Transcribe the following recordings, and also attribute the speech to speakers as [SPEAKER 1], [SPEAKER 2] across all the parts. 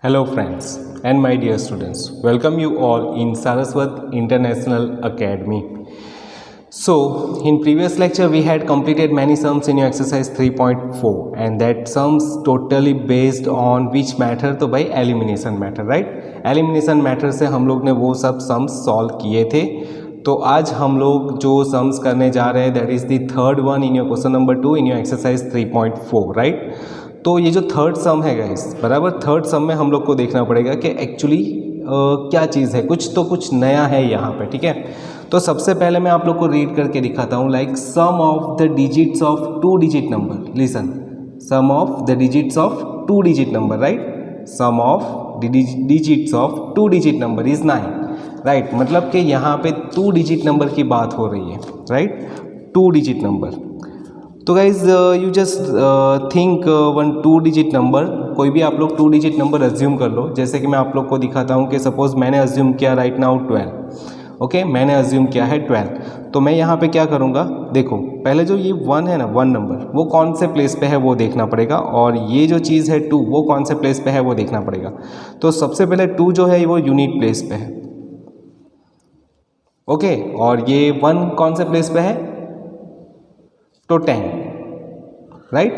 [SPEAKER 1] Hello friends and my dear students, welcome you all in Saraswat International Academy. So in previous lecture we had completed many sums in your exercise 3.4 and that sums totally based on which matter, तो भाई elimination matter, right? Elimination matter से हम लोग ने वो सब sums solve किए थे. तो आज हम लोग जो sums करने जा रहे हैं that is the third one in your question number 2 in your exercise 3.4, right? तो ये जो थर्ड सम है गाइस, बराबर थर्ड सम में हम लोग को देखना पड़ेगा कि एक्चुअली क्या चीज़ है, कुछ नया है यहाँ पे, ठीक है. तो सबसे पहले मैं आप लोग को रीड करके दिखाता हूँ, like sum of the digits of 2 digit number. Listen, sum of the digits of 2 digit number, right. Sum of digits of 2 digit number is 9, right. मतलब कि यहाँ पे 2 डिजिट नंबर की बात हो रही है, राइट. 2 digit number. तो guys you just think one 2 digit number, कोई भी आप लोग 2 डिजिट नंबर अज्यूम कर लो. जैसे कि मैं आप लोग को दिखाता हूँ कि सपोज मैंने अज्यूम किया राइट नाउ 12, ओके. मैंने अज्यूम किया है 12. तो मैं यहाँ पे क्या करूँगा, देखो पहले जो ये 1 है ना, 1 नंबर, वो कौन से प्लेस पे है वो देखना पड़ेगा, और ये जो चीज़ है 2 वो कौन से प्लेस पे है वो देखना पड़ेगा. तो सबसे पहले 2 जो है वो यूनिट प्लेस पे है, ओके. और ये 1 कौन से प्लेस पे है, तो 10, राइट.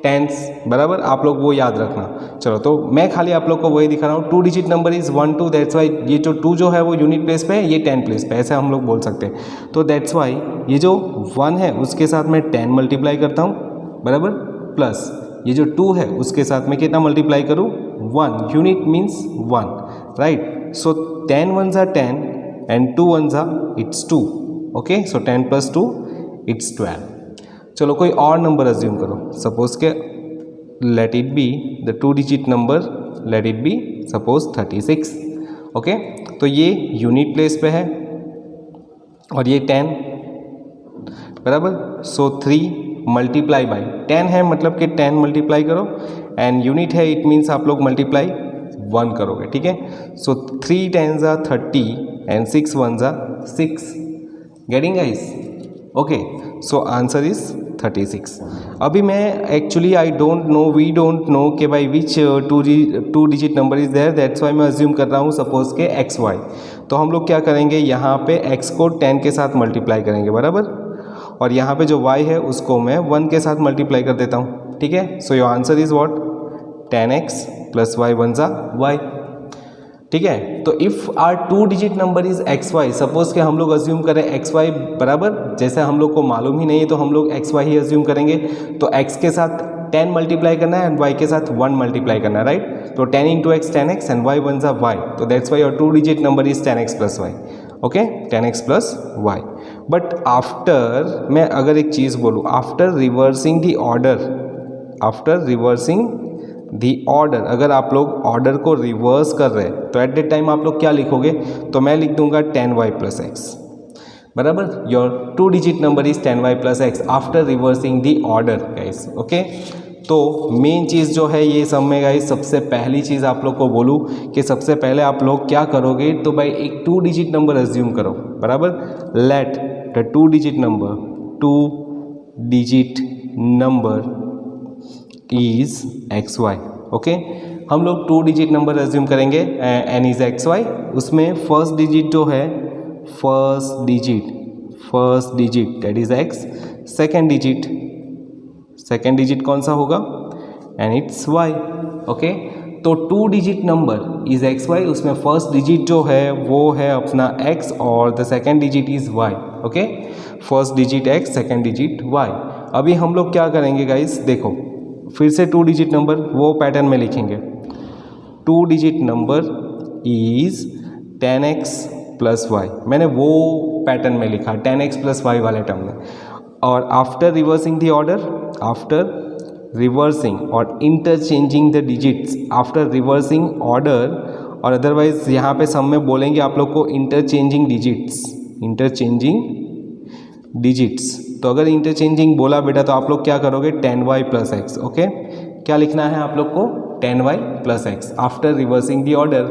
[SPEAKER 1] टेंस, बराबर. आप लोग वो याद रखना. चलो, तो मैं खाली आप लोग को वही दिखा रहा हूँ. 2 digit number is 1 2, that's why ये जो 2 जो है वो यूनिट प्लेस पे है, ये 10 प्लेस पे, ऐसे हम लोग बोल सकते हैं. तो दैट्स वाई ये जो 1 है उसके साथ मैं 10 मल्टीप्लाई करता हूँ, बराबर. प्लस ये जो 2 है उसके साथ मैं कितना मल्टीप्लाई करूँ, 1. Unit means 1, right. So 10 1s are 10 and 2 1s are it's 2, okay. So 10 + 2 it's 12. चलो कोई और नंबर अज्यूम करो. सपोज के let it be the 2 digit number, let it be suppose 36, okay. तो ये यूनिट प्लेस पे है और ये 10, बराबर. सो 3 मल्टीप्लाई बाई 10 है, मतलब कि 10 मल्टीप्लाई करो, एंड यूनिट है, इट मीन्स आप लोग मल्टीप्लाई 1 करोगे, ठीक है. So 3 10s are 30 and 6 1s are 6. Getting guys, okay. So answer is 36. अभी मैं एक्चुअली वी डोंट नो कि भाई which 2 digit number is there, that's why मैं अज्यूम कर रहा हूँ सपोज के एक्स वाई. तो हम लोग क्या करेंगे, यहाँ पे एक्स को 10 के साथ मल्टीप्लाई करेंगे, बराबर. और यहाँ पे जो वाई है उसको मैं 1 के साथ मल्टीप्लाई कर देता हूँ, ठीक है. So your answer is what, 10x + y 1s are y, ठीक है. तो if our 2 digit number is x y, suppose कि हम लोग अज्यूम करें एक्स वाई, बराबर. जैसे हम लोग को मालूम ही नहीं है तो हम लोग एक्स वाई ही अज्यूम करेंगे. तो एक्स के साथ 10 मल्टीप्लाई करना है एंड वाई के साथ 1 मल्टीप्लाई करना है, राइट. तो 10 × x 10x and y 1s are y. तो that's why your 2 digit number is 10x + y, okay. 10x + y. But after, मैं अगर एक चीज़ बोलूँ, आफ्टर रिवर्सिंग दी ऑर्डर, अगर आप लोग ऑर्डर को रिवर्स कर रहे हैं तो एट दैट टाइम आप लोग क्या लिखोगे, तो मैं लिख दूंगा 10y + x, बराबर. Your 2 digit number is 10y + x after reversing the order, guys, okay. तो मेन चीज़ जो है ये सब में गाइस, सबसे पहली चीज़ आप लोग को बोलूँ कि सबसे पहले आप लोग क्या करोगे, तो भाई एक 2 डिजिट नंबर अज्यूम करो, बराबर. Let the 2 digit number is x y, okay. हम लोग 2 डिजिट नंबर अज्यूम करेंगे, एन इज एक्स वाई. उसमें फर्स्ट डिजिट जो है, first digit that is x. Second digit कौन सा होगा, एंड इट्स वाई, ओके. तो 2 digit number is x y, उसमें फर्स्ट डिजिट जो है वो है अपना एक्स और the second digit is y, okay. First digit x, second digit y. अभी हम लोग क्या करेंगे गाइस, देखो फिर से 2 डिजिट नंबर वो पैटर्न में लिखेंगे. 2 digit number is 10x + y, मैंने वो पैटर्न में लिखा 10x + y वाले टर्म में. और after reversing the order, after reversing और interchanging the digits, after reversing order, और अदरवाइज यहाँ पे सब में बोलेंगे आप लोग को इंटरचेंजिंग डिजिट्स. तो अगर इंटरचेंजिंग बोला बेटा तो आप लोग क्या करोगे, 10y + x, ओके. क्या लिखना है आप लोग को, 10y + x after reversing the order.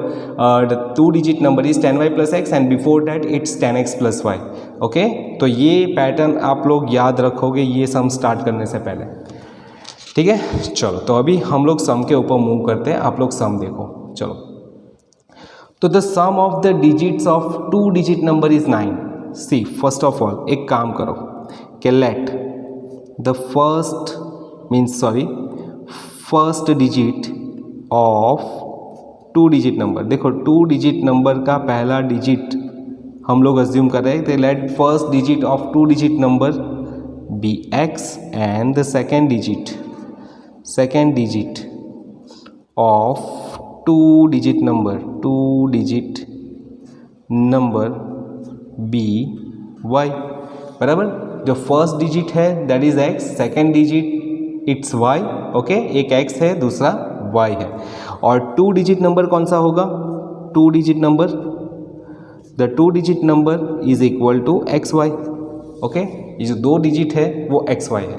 [SPEAKER 1] The 2 digit number is 10y + x and before that it's 10x + y, okay. तो ये पैटर्न आप लोग याद रखोगे ये सम स्टार्ट करने से पहले. ठीक है। चलो तो अभी हम लोग सम के ऊपर मूव करते हैं, आप लोग सम देखो। चलो तो the sum of the digits of 2 digit number is 9। See first of all एक काम करो कि let the first digit of 2 digit number, देखो 2 डिजिट नंबर का पहला डिजिट हम लोग अज्यूम कर रहे हैं, तो let first digit of 2 digit number be x and the second digit of 2 digit number be y. बराबर, जो फर्स्ट डिजिट है that is x, second digit it's y. Okay, एक एक्स है दूसरा वाई है, और 2 डिजिट नंबर कौन सा होगा? 2 digit number, the 2 digit number is equal to x y. Okay, ये जो 2 डिजिट है वो एक्स वाई है,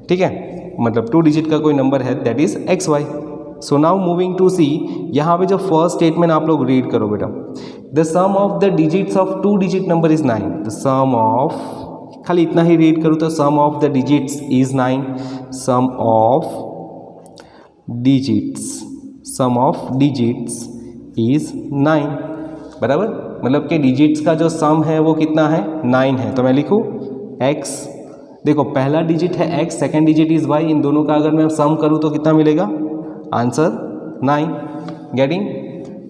[SPEAKER 1] ठीक है, मतलब 2 डिजिट का कोई नंबर है that is x y. So now moving to C, यहाँ पे जो फर्स्ट स्टेटमेंट आप लोग रीड करो बेटा, the sum of the digits of 2 digit number is 9। The sum of, खाली इतना ही रीड करूँ तो sum of the digits is 9, sum of digits is 9। बराबर, मतलब कि डिजिट्स का जो सम है वो कितना है? 9 है। तो मैं लिखूँ x, देखो पहला डिजिट है x, second digit is y, इन दोनों का अगर मैं सम करूँ तो कितना मिलेगा? Answer 9। Getting,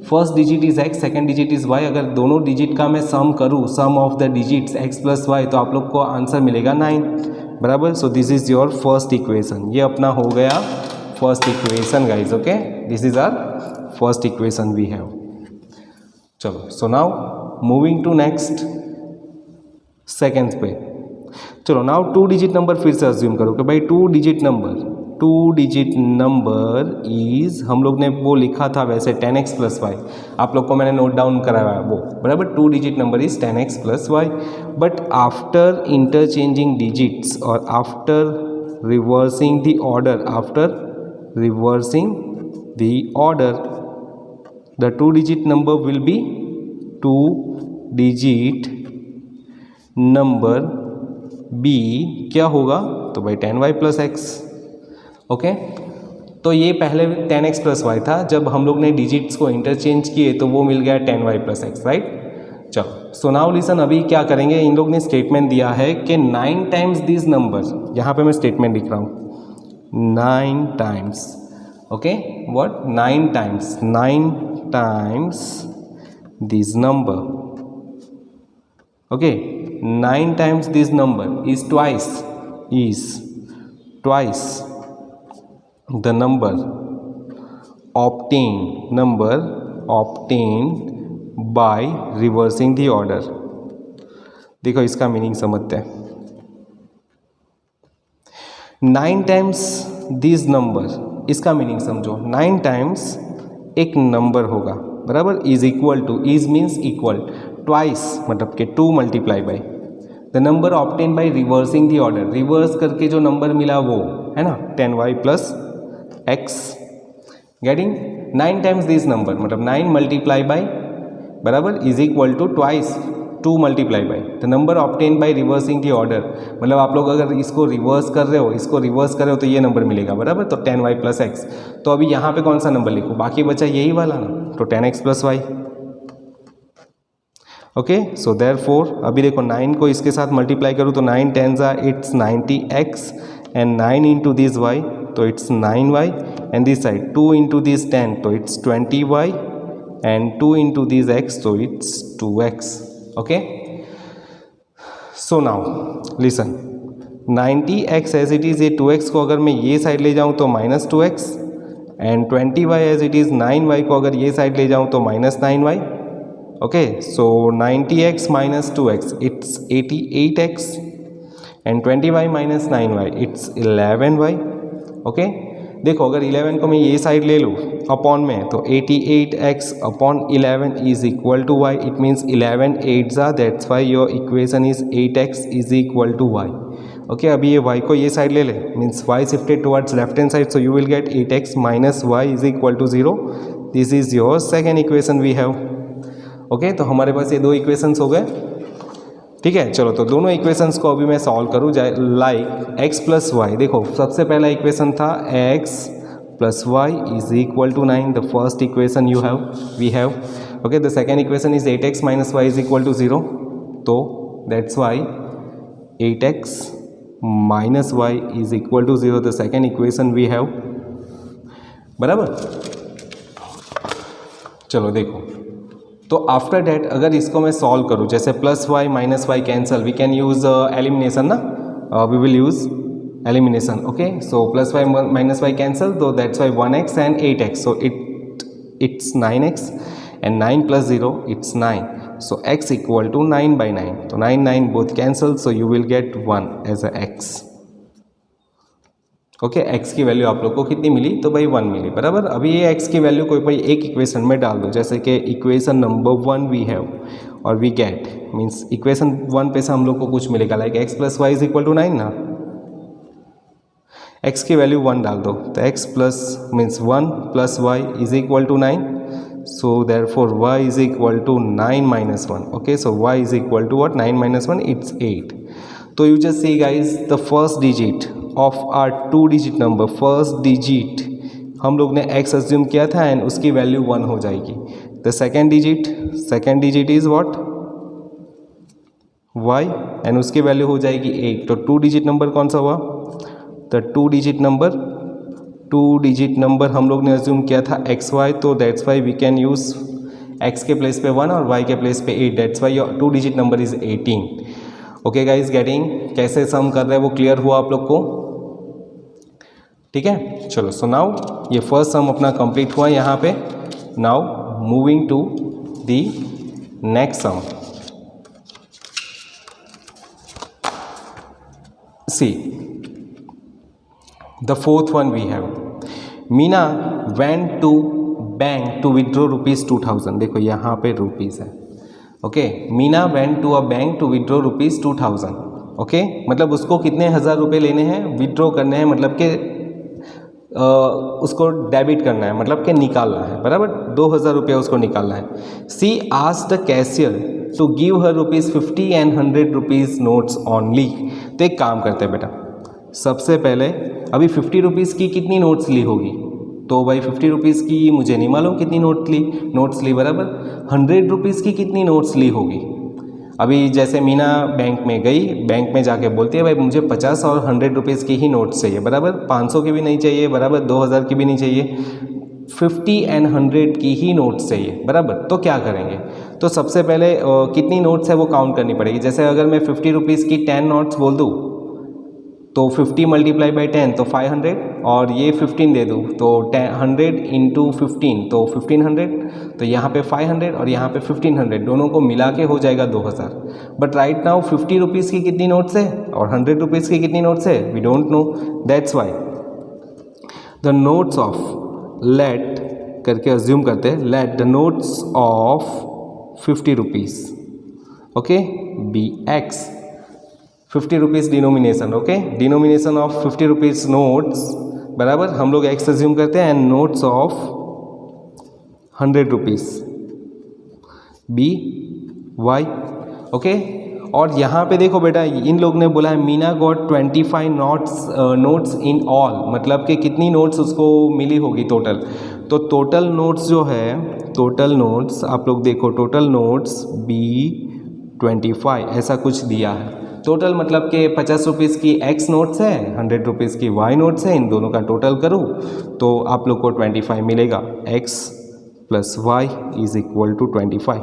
[SPEAKER 1] first digit is x, second digit is y, अगर दोनों डिजिट का मैं सम करूँ, sum of the digits x plus y, तो आप लोग को आंसर मिलेगा 9। बराबर, so this is your first equation. ये अपना हो गया first equation guys. Okay, this is our first equation we have. चलो, so now moving to next seconds पे। चलो नाउ 2 डिजिट नंबर फिर से अज्यूम करो कि भाई 2 डिजिट नंबर इज, हम लोग ने वो लिखा था वैसे 10x प्लस वाई, आप लोग को मैंने नोट डाउन कराया है वो। बराबर, 2 digit number is 10x plus y, but after interchanging digits और after reversing the order, the 2 digit number will be 2 digit number b क्या होगा? तो भाई 10y प्लस एक्स। ओके, तो ये पहले 10x प्लस वाई था, जब हम लोग ने डिजिट्स को इंटरचेंज किए तो वो मिल गया 10y प्लस एक्स, राइट। चलो, सो नाउ लिसन, अभी क्या करेंगे, इन लोग ने स्टेटमेंट दिया है कि 9 टाइम्स दिस नंबर, यहाँ पे मैं स्टेटमेंट लिख रहा हूँ 9 times. Okay, what? 9 times this number. Okay, 9 times this number is twice the number obtained by reversing the order. देखो इसका मीनिंग समझते हैं। 9 टाइम्स दिस नंबर, इसका मीनिंग समझो। 9 टाइम्स एक नंबर होगा, बराबर, is equal to, is means equal, twice मतलब कि 2 multiply by the number obtain by reversing the order, reverse करके जो नंबर मिला वो है ना 10y plus x. Getting, 9 times this number मतलब 9 मल्टीप्लाई बाई, बराबर, is equal to twice 2 multiply by the number obtain by reversing the order, मतलब आप लोग अगर इसको रिवर्स कर रहे हो तो ये नंबर मिलेगा, बराबर, तो 10y प्लस एक्स। तो अभी यहाँ पे कौन सा नंबर लिखूँ? बाकी बचा यही वाला ना, तो 10x plus y. Okay, so therefore अभी देखो 9 को इसके साथ मल्टीप्लाई करूँ तो 9 10s it's 90x and 9 into this y तो it's 9y and this side 2 into this 10 तो it's 20y and 2 into this x तो it's 2x। Okay, so now listen, 90x as it is, ये 2x को अगर मैं ये side ले जाऊँ तो minus 2x and 20y as it is, 9y को अगर ये साइड ले जाऊँ तो minus 9y। Okay, so 90x minus 2x it's 88x and 20y minus 9y it's 11y। Okay, देखो अगर 11 को मैं ये साइड ले लूँ अपॉन में तो 88x upon 11 is equal to y, it means 11 8s that's why your equation is 8x is equal to y। Okay, अभी ये y को ये साइड ले ले, means y shifted towards left hand side, so you will get 8x minus y is equal to 0। This is your second equation we have. Okay, तो हमारे पास ये 2 equations हो गए। ठीक है, चलो तो दोनों इक्वेशंस को अभी मैं सॉल्व करूँ जाए लाइक एक्स प्लस वाई। देखो सबसे पहला इक्वेशन था x plus y is equal to 9, the first equation we have. Okay, the second equation is 8x minus y is equal to 0, तो that's why 8x minus y is equal to 0, the second equation we have. बराबर, चलो देखो, तो after that अगर इसको मैं solve करूँ, जैसे plus y minus y cancel, we can use elimination ना, we will use elimination. Okay, so plus y minus y cancel, तो that's why 1x and 8x, so it's 9x and 9 plus 0 it's 9, so x equal to 9 by 9, तो 9 both cancel, so you will get 1 as a x। Okay, x की value आप लोग को कितनी मिली, तो भाई 1 मिली। बराबर, अभी ये x की वैल्यू कोई एक इक्वेशन में डाल दो, जैसे कि इक्वेशन नंबर 1 वी हैव और वी गेट मीन्स इक्वेशन 1 पे से हम लोग को कुछ मिलेगा like x plus y is equal to 9 ना, x की वैल्यू 1 डाल दो, तो x plus means 1 plus y is equal to 9, so therefore y is equal to 9 minus 1। okay, so y is equal to what, 9 minus 1, it's 8। so you just see guys, the first digit of our 2-digit number, first digit हम लोग ने x assume किया था and उसकी value 1 हो जाएगी। the second digit is what, y and उसकी value हो जाएगी 8। तो 2-digit नंबर कौन सा हुआ, the 2-digit नंबर हम लोग ने अज्यूम किया था xy, तो that's why we can use x के प्लेस पे 1 और y के प्लेस पे 8, that's why your 2-digit number is 18। Okay guys, getting कैसे सम कर रहे हैं वो क्लियर हुआ आप लोग को, ठीक है। चलो, सो नाउ ये फर्स्ट सम अपना कंप्लीट हुआ यहाँ पे। Now moving to the next sum. See the fourth one we have, Meena went to bank to withdraw rupees 2000। देखो यहाँ पे रुपीज़ है। Okay, Meena went to a bank to withdraw rupees 2000। Okay, मतलब उसको कितने हज़ार रुपये लेने हैं, विड्रॉ करने हैं, मतलब कि उसको डेबिट करना है, मतलब कि निकालना है। बराबर, 2000 रुपया उसको निकालना है। She asked the cashier to give her rupees 50 and 100 rupees notes only. तो एक काम करते हैं बेटा, सबसे पहले अभी 50 रुपीज़ की कितनी नोट्स ली होगी, तो भाई 50 रुपीज़ की मुझे नहीं मालूम कितनी नोट्स ली। बराबर, 100 रुपीज़ की कितनी नोट्स ली होगी। अभी जैसे मीना बैंक में गई, बैंक में जाके बोलती है भाई मुझे 50 और 100 रुपीज़ की ही नोट्स चाहिए। बराबर, 500 की भी नहीं चाहिए, बराबर 2000 की भी नहीं चाहिए, 50 एंड 100 की ही नोट्स चाहिए। बराबर, तो क्या करेंगे, तो सबसे पहले कितनी नोट्स है वो काउंट करनी पड़ेगी। जैसे अगर मैं 50 रुपीज़ की 10 नोट्स बोल दूँ तो 50 मल्टीप्लाई बाई 10 तो 500, और ये 15 दे दूँ तो 100 इंटू 15 तो 1500, तो यहाँ पे 500 और यहाँ पे 1500 दोनों को मिला के हो जाएगा 2000। बट राइट नाउ 50 रुपीज़ की कितनी नोट्स है और 100 रुपीज़ की कितनी नोट्स है, we don't know. That's why the notes of, let करके अज्यूम करते हैं, let the notes of 50 rupees okay be x, 50 rupees denomination. Okay, denomination of 50 rupees notes, बराबर हम लोग एक्स अज्यूम करते हैं, and notes of 100 rupees be y. Okay, और यहाँ पे देखो बेटा, इन लोग ने बोला है Meena got 25 notes in all, मतलब कि कितनी नोट्स उसको मिली होगी टोटल। तो टोटल नोट्स जो है, टोटल नोट्स आप लोग देखो, टोटल नोट्स बी 25 ऐसा कुछ दिया है। टोटल मतलब कि 50 रुपीज़ की एक्स नोट्स है, 100 रुपीज़ की वाई नोट्स है, इन दोनों का टोटल करूँ तो आप लोग को 25 मिलेगा। X plus y is equal to 25,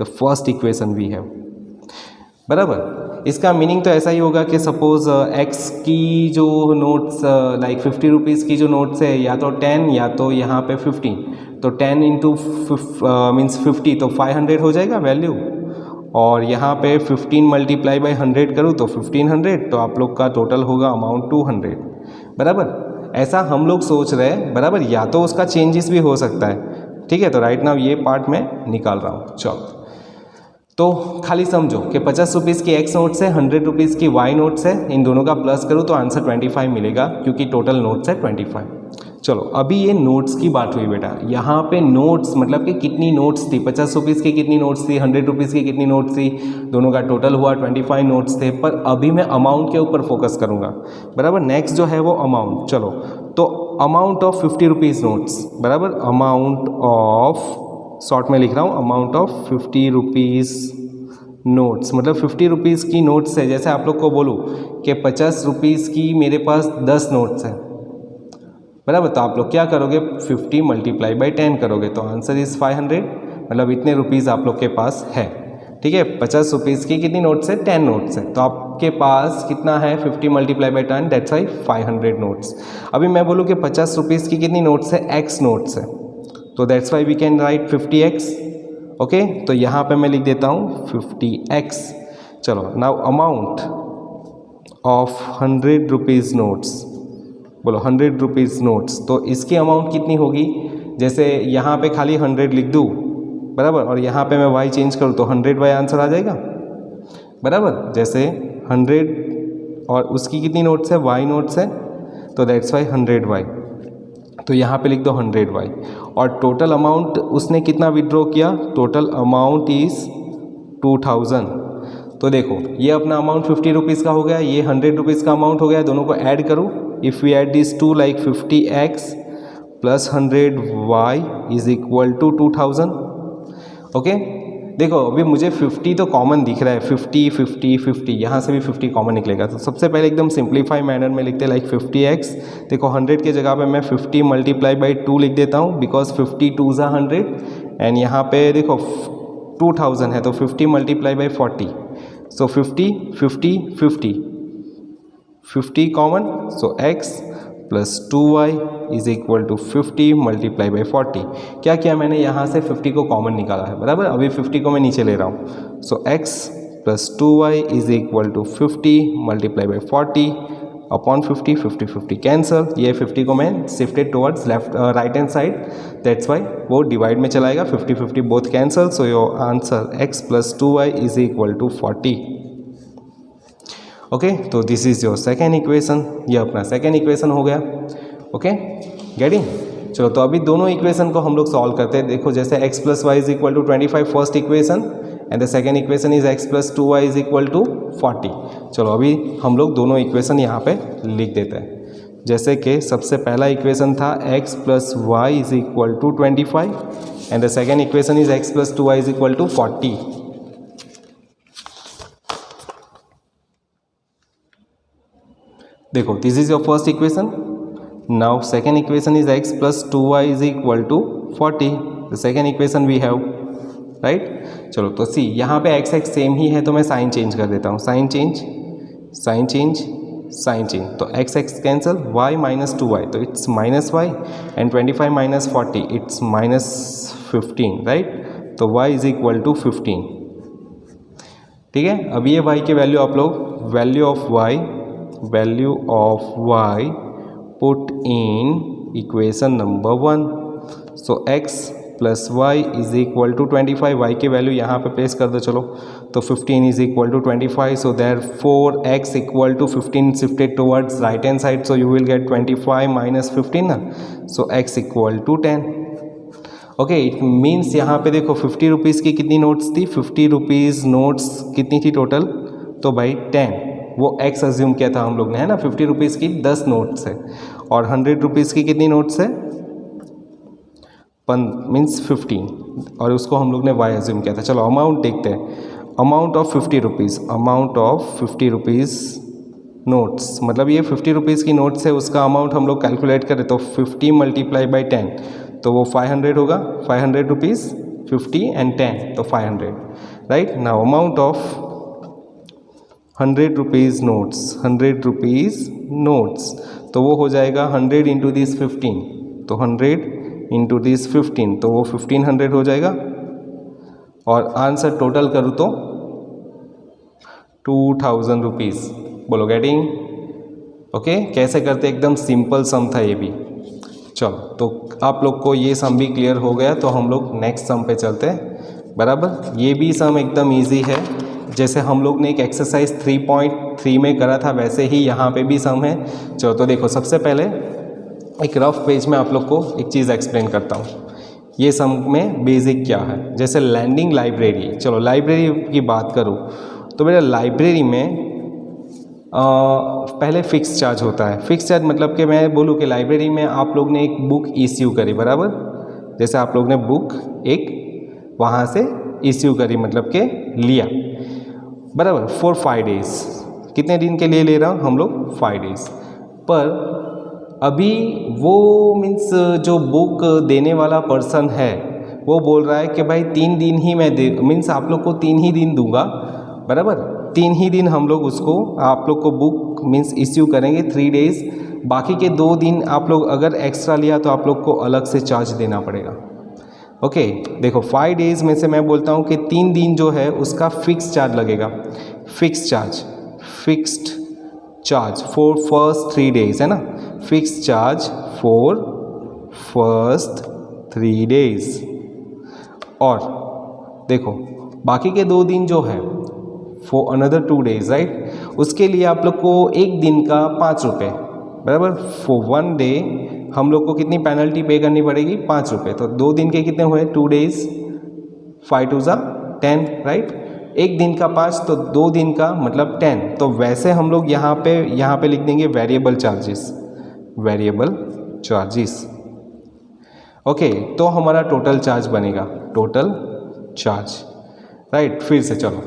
[SPEAKER 1] the first equation we have. बराबर, इसका मीनिंग तो ऐसा ही होगा कि सपोज एक्स की जो नोट्स लाइक 50 रुपीज़ की जो नोट्स है, या तो 10 या तो यहाँ पे 15, तो 10 इंटू मीन्स 50 तो 500 हो जाएगा वैल्यू, और यहाँ पे 15 मल्टीप्लाई बाई 100 करूँ तो 1500, तो आप लोग का टोटल होगा अमाउंट 200। बराबर, ऐसा हम लोग सोच रहे हैं। बराबर, या तो उसका चेंजेस भी हो सकता है, ठीक है। तो राइट नाउ ये पार्ट मैं निकाल रहा हूँ। चलो, तो खाली समझो कि 50 रुपीज़ की एक्स नोट्स है, 100 रुपीज़ की वाई नोट्स है, इन दोनों का प्लस करूँ तो आंसर 25 मिलेगा, क्योंकि टोटल नोट्स है 25। चलो अभी ये नोट्स की बात हुई बेटा, यहाँ पे नोट्स मतलब कि कितनी नोट्स थी, 50 रुपीज़ की कितनी नोट्स थी, 100 रुपीज़ की कितनी नोट्स थी, दोनों का टोटल हुआ 25 नोट्स थे। पर अभी मैं अमाउंट के ऊपर फोकस करूँगा, बराबर। नेक्स्ट जो है वो अमाउंट। चलो तो अमाउंट ऑफ 50 रुपीज़ नोट्स, बराबर। अमाउंट ऑफ, शॉर्ट में लिख रहा हूँ, अमाउंट ऑफ 50 रुपीज़ नोट्स, मतलब 50 रुपीज़ की नोट्स है। जैसे आप लोग को बोलूँ कि 50 रुपीज़ की मेरे पास 10 नोट्स हैं, बराबर। तो आप लोग क्या करोगे, 50 मल्टीप्लाई बाई 10 करोगे, तो आंसर इज़ 500, मतलब इतने रुपीज़ आप लोग के पास है। ठीक है, 50 रुपीज़ की कितनी नोट्स है, 10 नोट्स है, तो आपके पास कितना है, 50 multiply by 10, that's why 500 notes. अभी मैं बोलूँ कि 50 रुपीज़ की कितनी नोट्स है, x नोट्स है, तो that's why we can write 50x। Okay, तो यहाँ पे मैं लिख देता हूँ 50x। चलो now amount of 100 rupees notes, बोलो 100 रुपीज़ नोट्स, तो इसकी अमाउंट कितनी होगी। जैसे यहाँ पे खाली 100 लिख दूँ, बराबर, और यहाँ पे मैं y चेंज करूँ तो 100y आंसर आ जाएगा, बराबर। जैसे 100 और उसकी कितनी नोट्स है, y नोट्स है, तो दैट्स वाई 100y, तो यहाँ पे लिख दो 100y। और टोटल अमाउंट उसने कितना विड्रॉ किया, टोटल अमाउंट इज़ 2000। तो देखो ये अपना अमाउंट 50 रुपीज़ का हो गया, ये 100 रुपीज़ का अमाउंट हो गया, दोनों को ऐड करूँ। If we add this to, like 50x plus 100y is equal to 2000। Okay, देखो अभी मुझे 50 तो कॉमन दिख रहा है, 50 50 50, यहाँ से भी 50 कॉमन निकलेगा। तो सबसे पहले एकदम सिंप्लीफाई मैनर में लिखते हैं, लाइक 50x, देखो 100 के जगह पे मैं 50 मल्टीप्लाई बाई 2 लिख देता हूँ, बिकॉज 50 2 ज़ा 100, एंड यहाँ पे देखो 2000 है, तो 50 multiply by 40, so 50 50 50 50 common, so x plus 2y is equal to 50 multiply by 40। क्या किया मैंने, यहाँ से 50 को कॉमन निकाला है, बराबर। अभी 50 को मैं नीचे ले रहा हूँ, so x plus 2y is equal to 50 multiply by 40 upon 50, 50 50 cancel. ये 50 को मैं shifted towards left right hand side, that's why वो डिवाइड में चलाएगा, 50 50 both cancel, so your answer x plus 2y is equal to 40। Okay, तो this is your second equation, ये अपना second equation हो गया। Okay, getting. चलो तो अभी दोनों इक्वेशन को हम लोग सॉल्व करते हैं। देखो जैसे x plus y is equal to 25 first equation, and the second equation is x plus 2y is equal to 40। चलो अभी हम लोग दोनों इक्वेशन यहाँ पे लिख देते हैं। जैसे कि सबसे पहला इक्वेशन था x plus y is equal to 25, and the second equation is x plus 2y is equal to 40। देखो this is your first equation, now second equation is x plus 2y is equal to 40, the second equation we have, right. चलो तो सी यहाँ पे x x same ही है, तो मैं sign change कर देता हूँ, sign change sign change sign change, तो x x cancel, y minus 2y, तो it's minus y, and 25 minus 40 it's minus 15, right. तो y इज इक्वल टू 15। ठीक है, अब ये y की वैल्यू आप लोग value of y put in equation number 1, so x plus y is equal to 25, y की वैल्यू यहाँ पे प्लेस कर दो। चलो तो 15 is equal to 25, so there 4x equal to 15 shifted towards right hand side, so you will get 25 minus 15 ना, so x equal to 10। Okay, it means यहाँ पे देखो 50 रुपीज़ की कितनी नोट्स थी, 50 रुपीज़ नोट्स कितनी थी टोटल, तो भाई 10, वो x अज्यूम किया था हम लोग ने, है ना। 50 रुपीज़ की 10 नोट्स है, और 100 रुपीज़ की कितनी नोट्स है, मीन्स 15, और उसको हम लोग ने y अज्यूम किया था। चलो अमाउंट देखते हैं, amount of 50 rupees, amount of 50 rupees notes, मतलब ये 50 रुपीज़ की नोट्स है, उसका अमाउंट हम लोग कैलकुलेट करें तो 50 मल्टीप्लाई बाई 10, तो वो 500 होगा, 500 रुपीज़, 50 एंड 10, तो 500, right. Now amount of 100 rupees notes, 100 rupees notes, तो वो हो जाएगा 100 इंटू दिस 15, तो 100 इंटू दिस 15, तो वो 1500 हो जाएगा, और आंसर टोटल करूँ तो 2000 रुपीज़। बोलो गेटिंग। ओके, कैसे करते, एकदम सिंपल सम था ये भी। चलो तो आप लोग को ये सम भी क्लियर हो गया, तो हम लोग नेक्स्ट सम पे चलते हैं, बराबर। ये भी सम एकदम इजी है, जैसे हम लोग ने एक एक्सरसाइज 3.3 में करा था, वैसे ही यहाँ पे भी सम है। चलो तो देखो सबसे पहले एक रफ पेज में आप लोग को एक चीज़ एक्सप्लेन करता हूँ। ये सम में बेसिक क्या है, जैसे लैंडिंग लाइब्रेरी। चलो लाइब्रेरी की बात करूँ तो मेरा लाइब्रेरी में पहले फ़िक्स चार्ज होता है। फ़िक्स चार्ज मतलब कि मैं बोलूँ कि लाइब्रेरी में आप लोग ने एक बुक इश्यू करी, बराबर। जैसे आप लोग ने बुक एक वहाँ से इश्यू करी, मतलब कि लिया, बराबर, फॉर 5 डेज़। कितने दिन के लिए ले रहा हूँ हम लोग? 5 डेज़। पर अभी वो मीन्स जो बुक देने वाला पर्सन है वो बोल रहा है कि भाई 3 दिन ही मैं दे, मीन्स आप लोग को 3 ही दिन दूंगा, बराबर। 3 ही दिन हम लोग उसको आप लोग को बुक मीन्स इश्यू करेंगे, 3 डेज़। बाकी के 2 दिन आप लोग अगर एक्स्ट्रा लिया तो आप लोग को अलग से चार्ज देना पड़ेगा। ओके, देखो 5 डेज़ में से मैं बोलता हूँ कि 3 दिन जो है उसका फ़िक्स चार्ज लगेगा। Fix charge, fixed charge for first 3 days, है ना। Fix charge for first 3 days. और देखो बाकी के 2 दिन जो है फॉर अनदर 2 डेज़, राइट। उसके लिए आप लोग को एक दिन का 5 रुपये, बराबर। फॉर 1 डे हम लोग को कितनी पेनल्टी पे करनी पड़ेगी? 5 रुपये। तो 2 दिन के कितने हुए? 2 डेज़, 5 2 10, राइट। एक दिन का 5 तो 2 दिन का मतलब 10। तो वैसे हम लोग यहाँ पे लिख देंगे variable charges, variable charges. Okay, तो हमारा टोटल चार्ज बनेगा, टोटल चार्ज, राइट। फिर से चलो,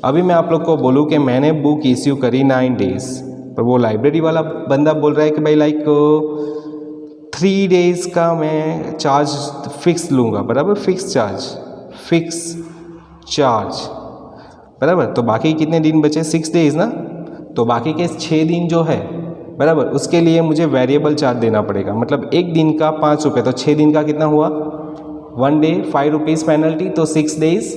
[SPEAKER 1] अभी मैं आप लोग को बोलूँ कि मैंने बुक इश्यू करी 9 डेज़, पर वो लाइब्रेरी वाला बंदा बोल रहा है कि भाई लाइक 3 डेज़ का मैं चार्ज फिक्स लूँगा, बराबर। फिक्स चार्ज, बराबर। तो बाकी कितने दिन बचे? 6 डेज़ ना। तो बाकी के 6 दिन जो है, बराबर, उसके लिए मुझे वेरिएबल चार्ज देना पड़ेगा। मतलब एक दिन का 5 रुपये, तो 6 दिन का कितना हुआ? 1 डे 5 रुपीज़ पेनल्टी, तो 6 days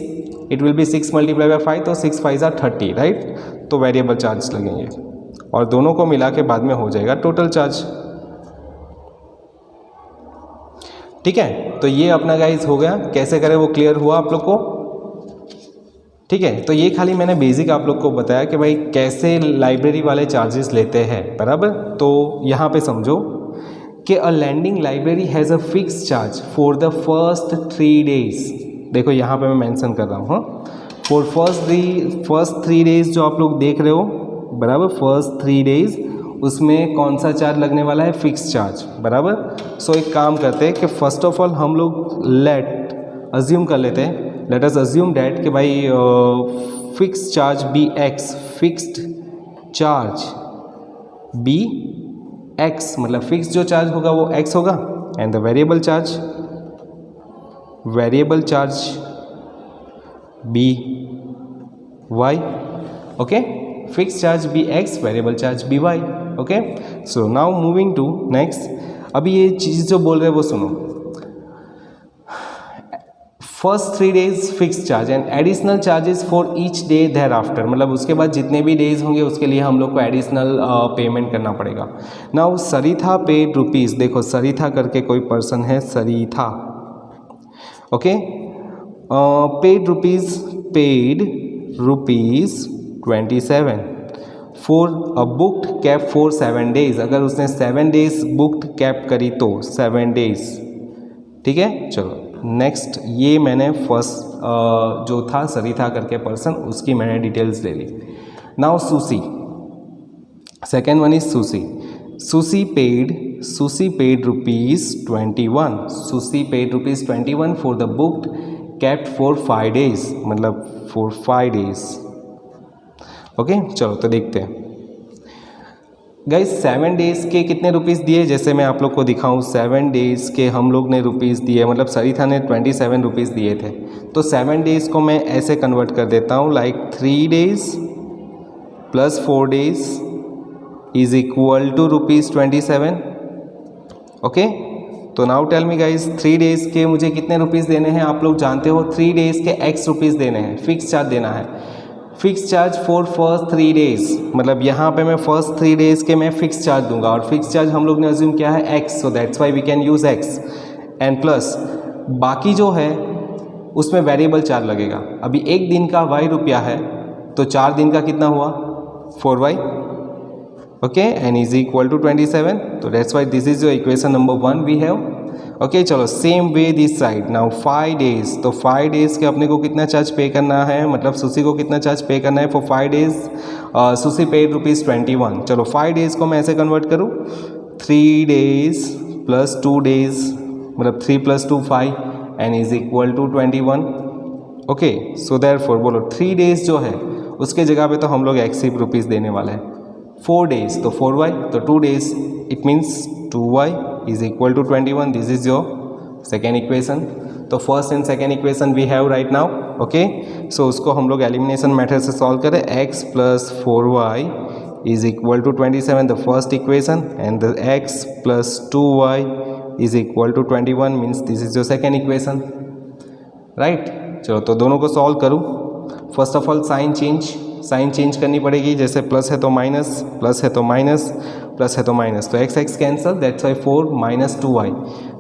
[SPEAKER 1] it will be 6 multiply by 5, तो 6 5 30, राइट। तो वेरिएबल चार्ज लगेंगे और दोनों को मिला के बाद में हो जाएगा टोटल चार्ज। ठीक है, तो ये अपना गाइस हो गया। कैसे करें वो क्लियर हुआ आप लोग को? ठीक है, तो ये खाली मैंने बेसिक आप लोग को बताया कि भाई कैसे लाइब्रेरी वाले चार्जेस लेते हैं, बराबर। तो यहाँ पे समझो कि a lending library has a fix charge for the first 3 days. देखो यहाँ पे मैं मेंशन कर रहा हूँ, फॉर फर्स्ट 3 डेज़ जो आप लोग देख रहे हो, बराबर। फर्स्ट 3 डेज़ उसमें कौन सा चार्ज लगने वाला है? फिक्स चार्ज, बराबर। सो एक काम करते हैं कि फ़र्स्ट ऑफ ऑल हम लोग अज्यूम कर लेते हैं, लेट अस अज्यूम डैट कि भाई fix charge be x, fixed charge be x, मतलब फिक्स जो चार्ज होगा वो एक्स होगा, and the variable charge be y. Okay, fix charge be x, variable charge be y. Okay, so now moving to next. अभी ये चीज़ जो बोल रहे हैं वो सुनो। First 3 days fix charge and additional charges for each day thereafter, मतलब उसके बाद जितने भी डेज होंगे उसके लिए हम लोग को एडिशनल पेमेंट करना पड़ेगा। नाउ सरिता पेड रुपीज़, देखो सरिता करके कोई पर्सन है, Sarita. Okay, paid rupees 27 for a booked cab for 7 days. अगर उसने 7 डेज बुक्ड कैब करी तो 7 डेज। ठीक है, चलो नेक्स्ट। ये मैंने फर्स्ट जो था सरिता करके पर्सन, उसकी मैंने डिटेल्स ले ली। नाउ सुसी, सेकेंड वन इज सुसी। सुसी पेड रुपीज़ 21, सुसी paid rupees 21 for the booked cab for 5 days, मतलब फॉर 5 डेज। ओके, चलो तो देखते हैं गाइस। 7 डेज़ के कितने रुपीज़ दिए? जैसे मैं आप लोग को दिखाऊं, 7 डेज़ के हम लोग ने रुपीज़ दिए, मतलब सरिता ने 27 रुपीज़ दिए थे। तो 7 डेज़ को मैं ऐसे कन्वर्ट कर देता हूं, like 3 days plus 4 days is equal to rupees 27। Okay, तो now tell me guys, 3 days के मुझे कितने रुपीज़ देने हैं? आप लोग जानते हो 3 डेज़ के x रुपीज़ देने हैं, फिक्स चार्ज देना है। Fix charge for first 3 days, मतलब यहाँ पे मैं फर्स्ट 3 डेज़ के मैं फिक्स चार्ज दूंगा, और फिक्स चार्ज हम लोग ने अज्यूम किया है x, so that's why we can use x, and plus बाकी जो है उसमें वेरिएबल चार्ज लगेगा। अभी एक दिन का y रुपया है, तो 4 दिन का कितना हुआ? 4y। Okay, n is equal to 27. तो that's why this is your equation number 1 we have. Okay चलो, same way this side. Now 5 days, तो 5 डेज के अपने को कितना चार्ज पे करना है, मतलब सुशी को कितना चार्ज पे करना है फॉर 5 डेज. Sushi paid ₹21. चलो 5 डेज को मैं ऐसे कन्वर्ट करूँ, 3 डेज प्लस 2 डेज, मतलब 3 + 2 5, n is equal to 21. Okay, so therefore बोलो 3 डेज जो है उसके जगह पे तो हम लोग एक्स सिर्फ रुपीज़ देने वाले हैं. 4 डेज तो 4y, तो 2 days it means 2y is equal to 21. This is your second equation. तो first and second equation we have right now. Okay, so उसको हम लोग एलिमिनेशन मेथड से सॉल्व करें. x + 4y is equal to 27 the first equation, and the x + 2y is equal to 21 means this is your second equation. Right, चलो तो दोनों को solve करूँ. First of all sign change करनी पड़ेगी. जैसे प्लस है तो माइनस, प्लस है तो माइनस, प्लस है तो माइनस, तो x cancel, that's why 4 - 2y,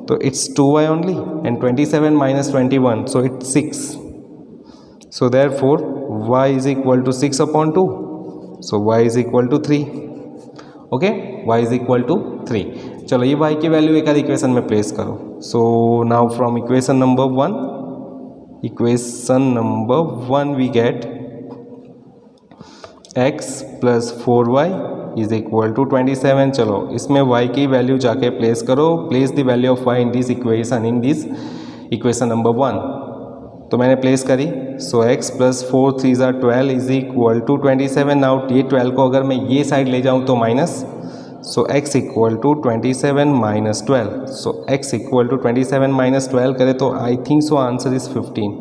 [SPEAKER 1] तो it's 2y only, and 27 - 21, so it's 6. So therefore y is equal to 6/2, so y is equal to 3. Okay, y is equal to 3. चलो ये y की value एक आध equation में place करो. So now from equation number 1 we get x + 4y is equal to 27. चलो इसमें y की वैल्यू जाके प्लेस करो. Place the value of y in this equation number 1. तो मैंने प्लेस करी. So x + 4 3 = 12 is equal to 27. Now ये 12 को अगर मैं ये साइड ले जाऊँ तो minus, so x equal to 27 - 12. So x equal to 27 - 12 करें तो I think so answer is 15.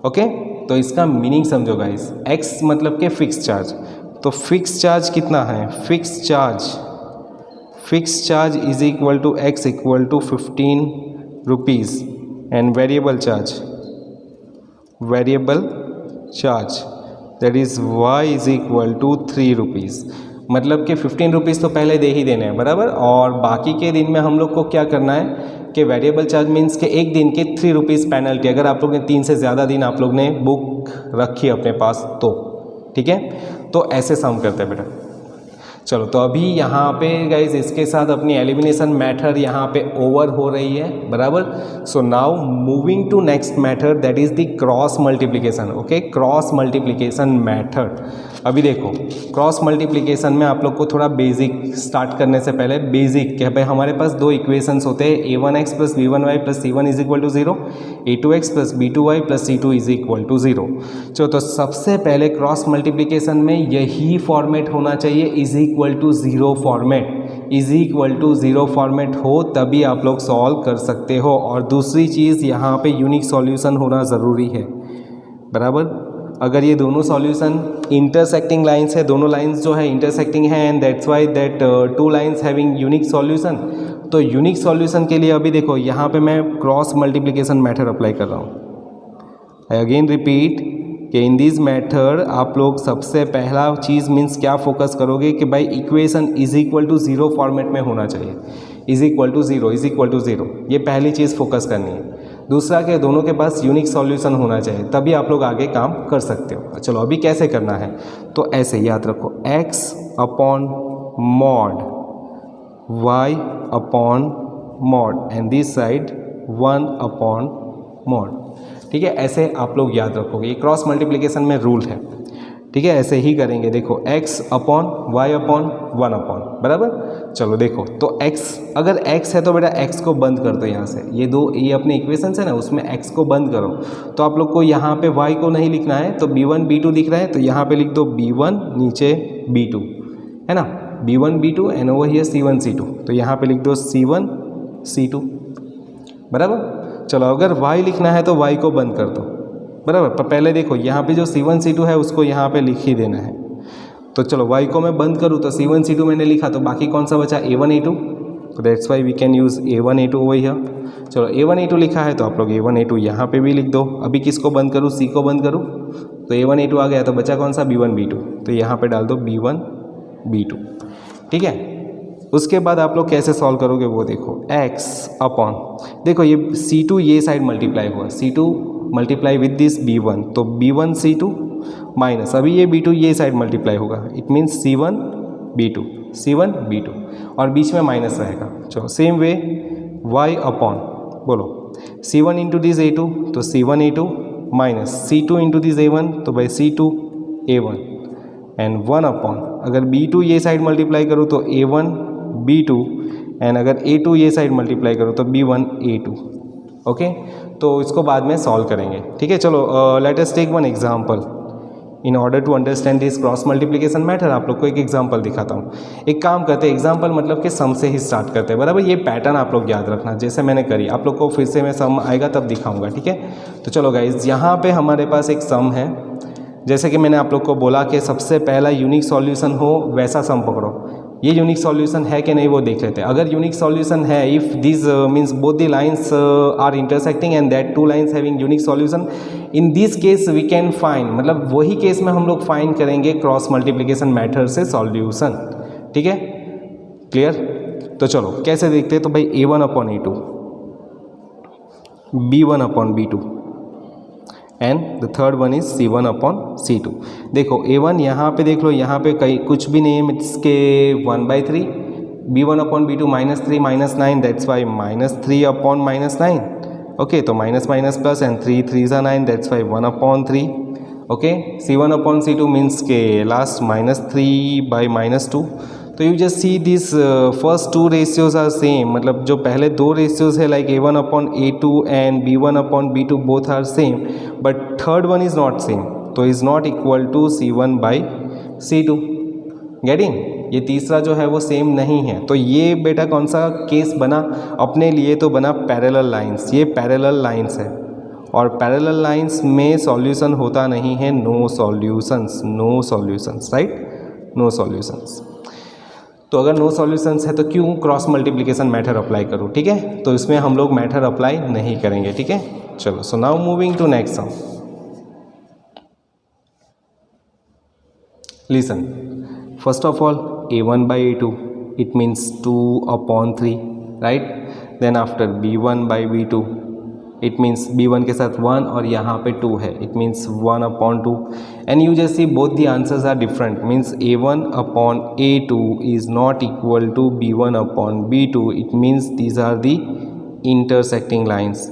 [SPEAKER 1] Okay, तो इसका मीनिंग समझो गाइस. x मतलब के फिक्स चार्ज. तो फिक्स चार्ज कितना है, fix charge is equal to x equal to 15 rupees, and variable charge that is y is equal to 3 rupees. मतलब कि 15 रुपीज़ तो पहले दे ही देने हैं, बराबर. और बाकी के दिन में हम लोग को क्या करना है कि वेरिएबल चार्ज मीन्स के एक दिन के 3 रुपीज़ पेनल्टी, अगर आप लोग ने 3 से ज़्यादा दिन आप लोग ने बुक रखी अपने पास तो. ठीक है, तो ऐसे सम करते हैं बेटा. चलो तो अभी यहाँ पे गाइज इसके साथ अपनी एलिमिनेशन मेथड यहाँ पे ओवर हो रही है, बराबर. So now moving to next method, that is the cross multiplication. Okay, cross multiplication method. अभी देखो क्रॉस मल्टीप्लिकेशन में आप लोग को थोड़ा बेसिक स्टार्ट करने से पहले बेसिक क्या भाई, हमारे पास दो इक्वेशंस होते हैं, a1x + b1y + c1 = 0, a2x + b2y + c2 = 0. चलो तो सबसे पहले क्रॉस मल्टीप्लिकेशन में यही फॉर्मेट होना चाहिए, इज इक्वल टू 0 फॉर्मेट हो तभी आप लोग सॉल्व कर सकते हो. और दूसरी चीज़ यहाँ पे यूनिक सॉल्यूशन होना ज़रूरी है, बराबर. अगर ये दोनों सॉल्यूशन इंटरसेक्टिंग लाइंस है, दोनों लाइंस जो है इंटरसेक्टिंग है, and that's why that 2 lines having unique solution. तो यूनिक सॉल्यूशन के लिए अभी देखो यहाँ पे मैं क्रॉस मल्टीप्लिकेशन मेथड अप्लाई कर रहा हूँ. आई अगेन रिपीट कि इन दिस मेथड आप लोग सबसे पहला चीज़ मीन्स क्या फोकस करोगे कि भाई equation is equal to 0 format में होना चाहिए. इज इक्वल टू 0, ये पहली चीज़ फोकस करनी है. दूसरा कि दोनों के पास यूनिक सॉल्यूशन होना चाहिए, तभी आप लोग आगे काम कर सकते हो. चलो अभी कैसे करना है, तो ऐसे याद रखो, x upon mod y upon mod, and this side 1 upon mod. ठीक है, ऐसे आप लोग याद रखोगे. ये क्रॉस मल्टीप्लिकेशन में रूल है. ठीक है, ऐसे ही करेंगे. देखो x upon y upon 1 upon, बराबर. चलो देखो तो x, अगर x है तो बेटा x को बंद कर दो यहाँ से. ये अपने इक्वेशन है ना, उसमें x को बंद करो. तो आप लोग को यहाँ पे y को नहीं लिखना है, तो b1 b2 दिख रहा है, तो यहाँ पे लिख दो b1 नीचे b2, है ना. b1 b2 and over here c1 c2, तो यहाँ पे लिख दो c1 c2, बराबर. चलो अगर y लिखना है तो y को बंद कर दो, बराबर. पर पहले देखो यहाँ पे जो c1 c2 है उसको यहाँ पे लिख ही देना है. तो चलो y को मैं बंद करूँ तो c1 c2 मैंने लिखा, तो बाकी कौन सा बचा, a1 a2. तो that's why we can use a1 a2 over here. चलो a1 a2 लिखा है तो आप लोग a1 a2 यहाँ पे भी लिख दो. अभी किसको बंद करूँ, c को बंद करूँ, तो a1 a2 आ गया, तो बचा कौन सा, b1 b2, तो यहाँ पे डाल दो b1 b2. ठीक है, उसके बाद आप लोग कैसे सॉल्व करोगे वो देखो. x अपॉन, देखो ये c2 ये साइड मल्टीप्लाई हुआ, c2 multiply with this b1, तो b1 c2 माइनस, अभी ये b2 ये साइड मल्टीप्लाई होगा, it means c1 B2, C1 B2 और बीच में माइनस रहेगा। चलो सेम वे y अपॉन बोलो C1 इंटू दिस A2 तो C1 A2 minus C2 into this A1 तो भाई C2 A1 एंड 1 अपॉन अगर B2 ये साइड मल्टीप्लाई करो तो A1 B2 एंड अगर A2 ये साइड मल्टीप्लाई करो तो B1 A2। ओके तो इसको बाद में सॉल्व करेंगे, ठीक है। चलो let us take one example in order to understand this cross multiplication method. आप लोग को एक एग्जांपल दिखाता हूँ। एक काम करते हैं, एग्जांपल मतलब कि सम से ही स्टार्ट करते हैं, बराबर। ये पैटर्न आप लोग याद रखना, जैसे मैंने करी आप लोग को फिर से मैं सम आएगा तब दिखाऊंगा, ठीक है। तो चलो गाइज यहाँ पे हमारे पास एक सम है, जैसे कि मैंने आप लोग को बोला कि सबसे पहला यूनिक सॉल्यूशन हो वैसा सम पकड़ो। ये यूनिक सॉल्यूशन है कि नहीं वो देख लेते हैं। अगर यूनिक सॉल्यूशन है, if this means both the lines are intersecting and that two lines having unique solution, in this case we can find, मतलब वही केस में हम लोग फाइंड करेंगे क्रॉस मल्टीप्लिकेशन मेथड से सॉल्यूशन, ठीक है। क्लियर? तो चलो कैसे देखते हैं। तो भाई A1 upon A2, B1 upon B2 and the third one is C1 upon C2। देखो A1 यहाँ पे देख लो, यहाँ पे कहीं कुछ भी नहीं है, इसके 1/3, B1 upon B2 -3 -9 that's why -3 upon -9। Okay तो minus minus plus and 3 3 are 9 that's why 1 upon 3। Okay C1 upon C2 means के लास्ट -3 बाई -2। तो you just see this first two ratios are same, मतलब जो पहले दो ratios है like A1 upon A2 and B1 upon B2 both are same, but third one is not same, तो is not equal to C1 by C2। Getting? ये तीसरा जो है वो सेम नहीं है। तो ये बेटा कौन सा केस बना अपने लिए, तो बना पैरेलल लाइंस। ये पैरेलल लाइंस है और पैरेलल लाइंस में सॉल्यूशन होता नहीं है, no solutions, no solutions, right, no solutions. तो अगर नो सॉल्यूशंस है तो क्यों क्रॉस मल्टीप्लिकेशन मेथड अप्लाई करूँ, ठीक है। तो इसमें हम लोग मेथड अप्लाई नहीं करेंगे, ठीक है। चलो so now moving to next sum. Listen, first of all A1 by A2 it means 2 upon 3, right? Then after B1 by B2 it means B1 के साथ 1 और यहाँ पे 2 है, it means 1 upon 2 and you just see both the answers are different, means A1 upon A2 is not equal to B1 upon B2, it means these are the intersecting lines,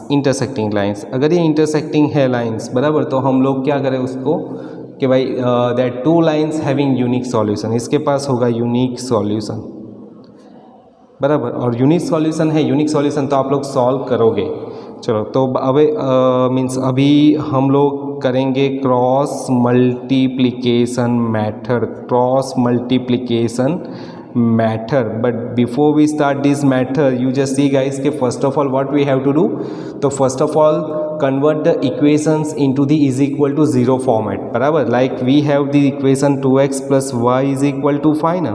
[SPEAKER 1] intersecting lines। अगर ये intersecting है lines, बराबर, तो हम लोग क्या करें उसको कि भाई that two lines having unique solution, इसके पास होगा unique solution, बराबर। और यूनिक सॉल्यूशन है, यूनिक सॉल्यूशन तो आप लोग सॉल्व करोगे। चलो तो अब मीन्स अभी हम लोग करेंगे cross multiplication method, cross multiplication method. But before we start this method you just see guys के first of all what we have to do. तो first of all convert the equations into the is equal to 0 format, बराबर। Like we have the equation 2x plus y is equal to 5 ना,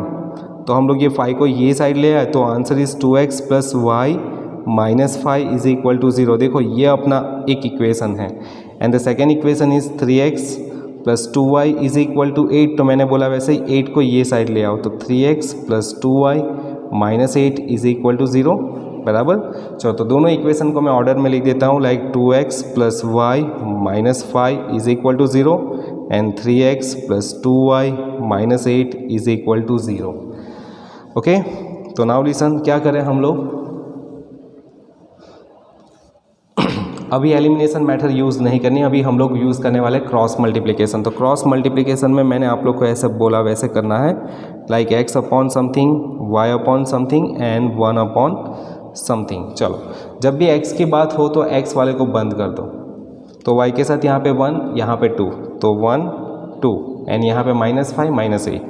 [SPEAKER 1] तो हम लोग ये 5 को ये side ले आए, तो answer is 2x plus y minus 5 is equal to 0। देखो ये अपना एक इक्वेशन है and the second equation is 3x plus 2y is equal to 8। तो मैंने बोला वैसे ही 8 को ये साइड ले आओ, तो 3x plus 2y minus 8 is equal to 0, बराबर। चलो तो दोनों इक्वेशन को मैं ऑर्डर में लिख देता हूँ, like 2x plus y minus 5 is equal to 0 and 3x plus 2y minus 8 is equal to 0। Okay तो नाउ लिसन, क्या करें हम लोग अभी एलिमिनेशन मेथड यूज़ नहीं करनी, अभी हम लोग यूज़ करने वाले क्रॉस मल्टीप्लिकेशन। तो क्रॉस मल्टीप्लिकेशन में मैंने आप लोग को ऐसे बोला वैसे करना है, like x upon something, y upon something and 1 upon something. चलो जब भी x की बात हो तो x वाले को बंद कर दो, तो y के साथ यहाँ पे 1, यहाँ पे 2, तो 1 2 एंड यहाँ पे -5 -8,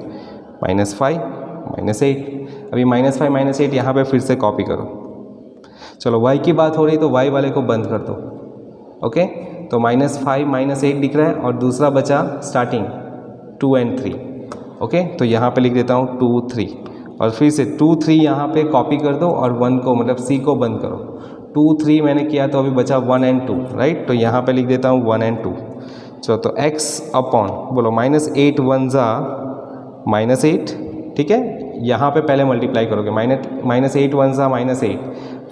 [SPEAKER 1] -5 -8। अभी -5 -8 यहाँ पे फिर से कॉपी करो। चलो y की बात हो रही तो y वाले को बंद कर दो। ओके तो -5 -8 दिख रहा है और दूसरा बचा स्टार्टिंग 2 and 3। ओके तो यहाँ पे लिख देता हूँ 2 3 और फिर से 2 3 यहाँ पे कॉपी कर दो और 1 को मतलब c को बंद करो। 2 3 मैंने किया तो अभी बचा 1 and 2, राइट। तो यहाँ पे लिख देता हूँ 1 and 2। चलो तो x अपॉन बोलो -8 1 जा -8, ठीक है। यहाँ पे पहले मल्टीप्लाई करोगे, -8 1 जा -8,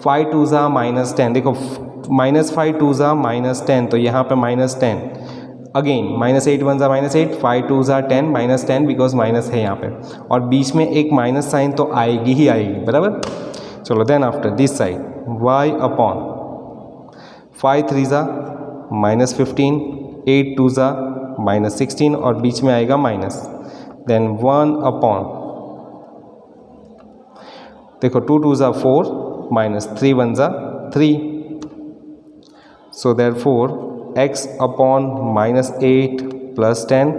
[SPEAKER 1] 5 2 जा -10, देखो -5 2 जा -10, तो यहाँ पे -10 अगेन -8 वन ज़ा -8, 5 टू ज़ा 10, -10 बिकॉज माइनस है यहाँ पे, और बीच में एक माइनस साइन तो आएगी ही आएगी, बराबर। चलो then after this side y upon 5 3 ज़ा -15, 8 2 ज़ा -16 और बीच में आएगा माइनस, देन 1 अपॉन, देखो 2 2 ज़ा 4, -3 1 ज़ा 3, so therefore x upon -8 plus 10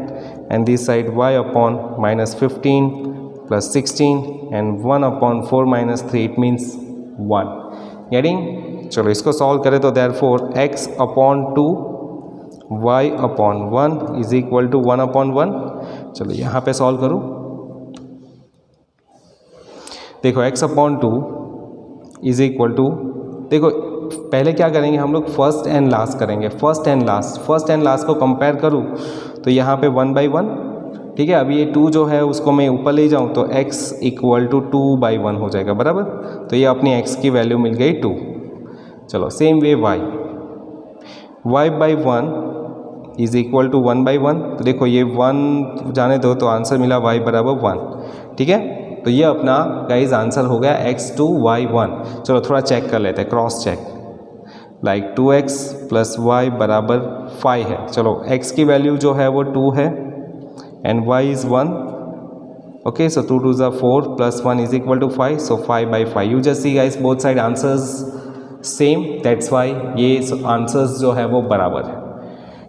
[SPEAKER 1] and this side y upon -15 plus 16 and 1 upon 4 minus 3, it means 1. Getting? चलो इसको सॉल्व करें तो therefore x upon 2 y upon 1 is equal to 1 upon 1. चलो यहाँ पे सॉल्व करूँ, देखो x upon 2 is equal to, देखो पहले क्या करेंगे हम लोग, फर्स्ट एंड लास्ट करेंगे, फर्स्ट एंड लास्ट को कंपेयर करूँ तो यहाँ पे 1 by 1, ठीक है। अभी ये 2 जो है उसको मैं ऊपर ले जाऊँ तो x इक्वल टू 2 by 1 हो जाएगा, बराबर। तो ये अपनी x की वैल्यू मिल गई 2। चलो same way y by 1 is equal to 1 by 1, तो देखो ये 1 जाने दो तो आंसर मिला y बराबर 1, ठीक है। तो ये अपना गाइज आंसर हो गया x2 y1। चलो थोड़ा चेक कर लेते हैं, cross check, like 2x plus y बराबर 5 है। चलो x की वैल्यू जो है वो 2 है and y is 1, okay. So 2 2 ज़ा 4 plus 1 is equal to 5, so 5 by 5। You just see guys both side answers same, that's why ये आंसर्स जो है वो बराबर है,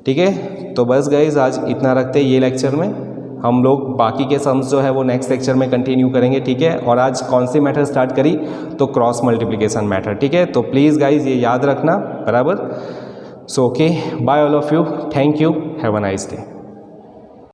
[SPEAKER 1] ठीक है। तो बस गाइज आज इतना रखते हैं ये लेक्चर में, हम लोग बाकी के सम्स जो है वो नेक्स्ट लेक्चर में कंटिन्यू करेंगे, ठीक है। और आज कौन सी मेथड स्टार्ट करी, तो क्रॉस मल्टीप्लिकेशन मेथड, ठीक है। तो प्लीज़ गाइज ये याद रखना, बराबर। So okay, bye all of you, thank you, have a nice day.